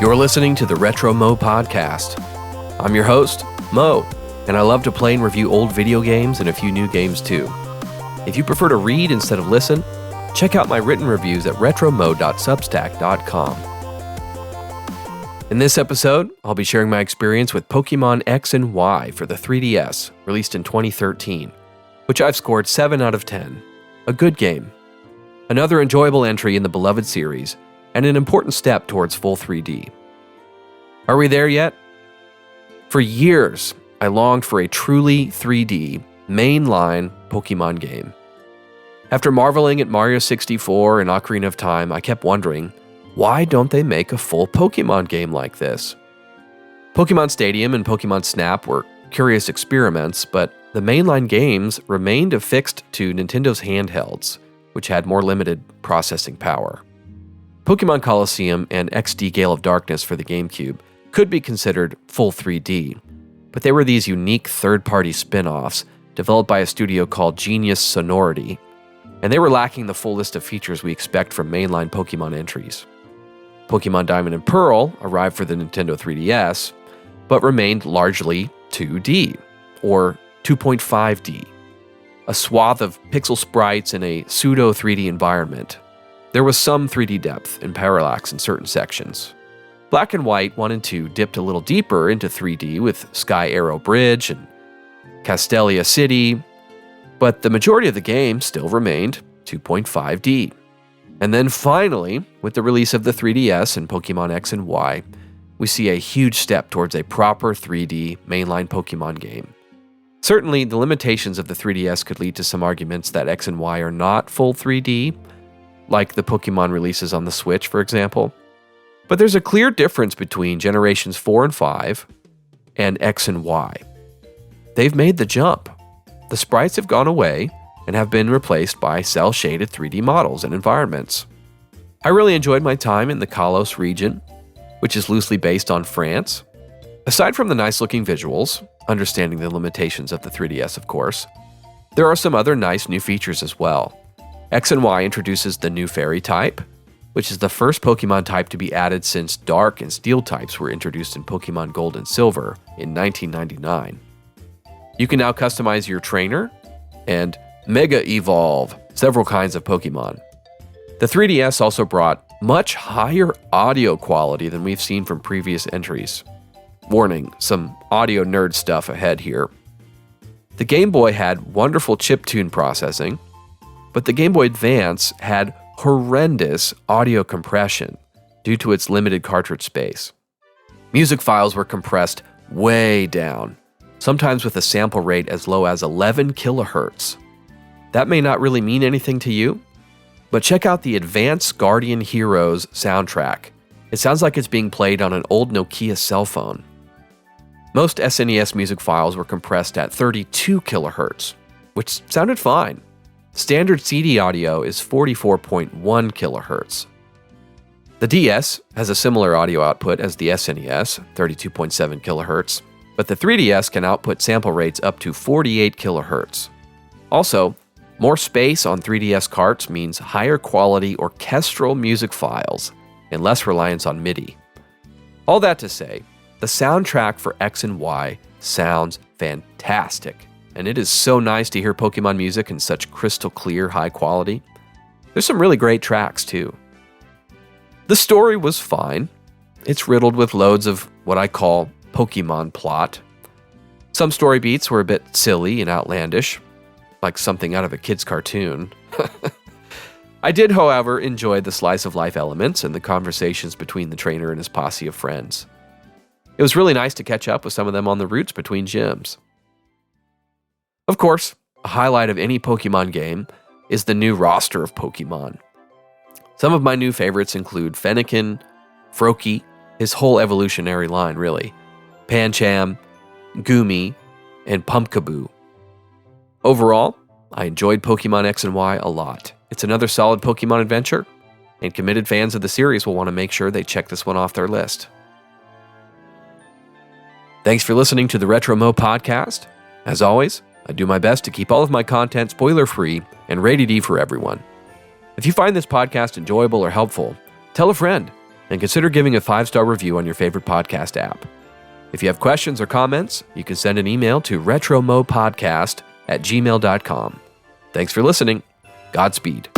You're listening to the Retro Mo Podcast. I'm your host, Mo, and I love to play and review old video games and a few new games too. If you prefer to read instead of listen, check out my written reviews at retromo.substack.com. In this episode, I'll be sharing my experience with Pokemon X and Y for the 3DS, released in 2013, which I've scored 7 out of 10. A good game. Another enjoyable entry in the beloved series, and an important step towards full 3D. Are we there yet? For years, I longed for a truly 3D, mainline Pokemon game. After marveling at Mario 64 and Ocarina of Time, I kept wondering, why don't they make a full Pokemon game like this? Pokemon Stadium and Pokemon Snap were curious experiments, but the mainline games remained affixed to Nintendo's handhelds, which had more limited processing power. Pokemon Colosseum and XD Gale of Darkness for the GameCube could be considered full 3D, but they were these unique third-party spin-offs developed by a studio called Genius Sonority, and they were lacking the full list of features we expect from mainline Pokemon entries. Pokemon Diamond and Pearl arrived for the Nintendo 3DS, but remained largely 2D, or 2.5D, a swath of pixel sprites in a pseudo-3D environment. There was some 3D depth and parallax in certain sections. Black and White 1 and 2 dipped a little deeper into 3D with Sky Arrow Bridge and Castelia City, but the majority of the game still remained 2.5D. And then finally, with the release of the 3DS and Pokemon X and Y, we see a huge step towards a proper 3D mainline Pokemon game. Certainly, the limitations of the 3DS could lead to some arguments that X and Y are not full 3D, like the Pokemon releases on the Switch, for example. But there's a clear difference between generations 4 and 5 and X and Y. They've made the jump. The sprites have gone away and have been replaced by cel-shaded 3D models and environments. I really enjoyed my time in the Kalos region, which is loosely based on France. Aside from the nice-looking visuals, understanding the limitations of the 3DS, of course, there are some other nice new features as well. X and Y introduces the new Fairy type, which is the first Pokemon type to be added since Dark and Steel types were introduced in Pokemon Gold and Silver in 1999. You can now customize your trainer and Mega Evolve several kinds of Pokemon. The 3DS also brought much higher audio quality than we've seen from previous entries. Warning, some audio nerd stuff ahead here. The Game Boy had wonderful chiptune processing, but the Game Boy Advance had horrendous audio compression due to its limited cartridge space. Music files were compressed way down, sometimes with a sample rate as low as 11 kilohertz. That may not really mean anything to you, but check out the Advanced Guardian Heroes soundtrack. It sounds like it's being played on an old Nokia cell phone. Most SNES music files were compressed at 32 kilohertz, which sounded fine. Standard CD audio is 44.1 kilohertz. The DS has a similar audio output as the SNES, 32.7 kilohertz, but the 3DS can output sample rates up to 48 kilohertz. Also, more space on 3DS carts means higher quality orchestral music files and less reliance on MIDI. All that to say, the soundtrack for X and Y sounds fantastic, and it is so nice to hear Pokemon music in such crystal clear, high quality. There's some really great tracks too. The story was fine. It's riddled with loads of what I call Pokemon plot. Some story beats were a bit silly and outlandish, like something out of a kid's cartoon. I did, however, enjoy the slice of life elements and the conversations between the trainer and his posse of friends. It was really nice to catch up with some of them on the routes between gyms. Of course, a highlight of any Pokemon game is the new roster of Pokemon. Some of my new favorites include Fennekin, Froakie, his whole evolutionary line really, Pancham, Goomy, and Pumpkaboo. Overall, I enjoyed Pokemon X and Y a lot. It's another solid Pokemon adventure, and committed fans of the series will want to make sure they check this one off their list. Thanks for listening to the Retro Mo Podcast. As always, I do my best to keep all of my content spoiler-free and rated E for everyone. If you find this podcast enjoyable or helpful, tell a friend and consider giving a 5-star review on your favorite podcast app. If you have questions or comments, you can send an email to retromopodcast@gmail.com. Thanks for listening. Godspeed.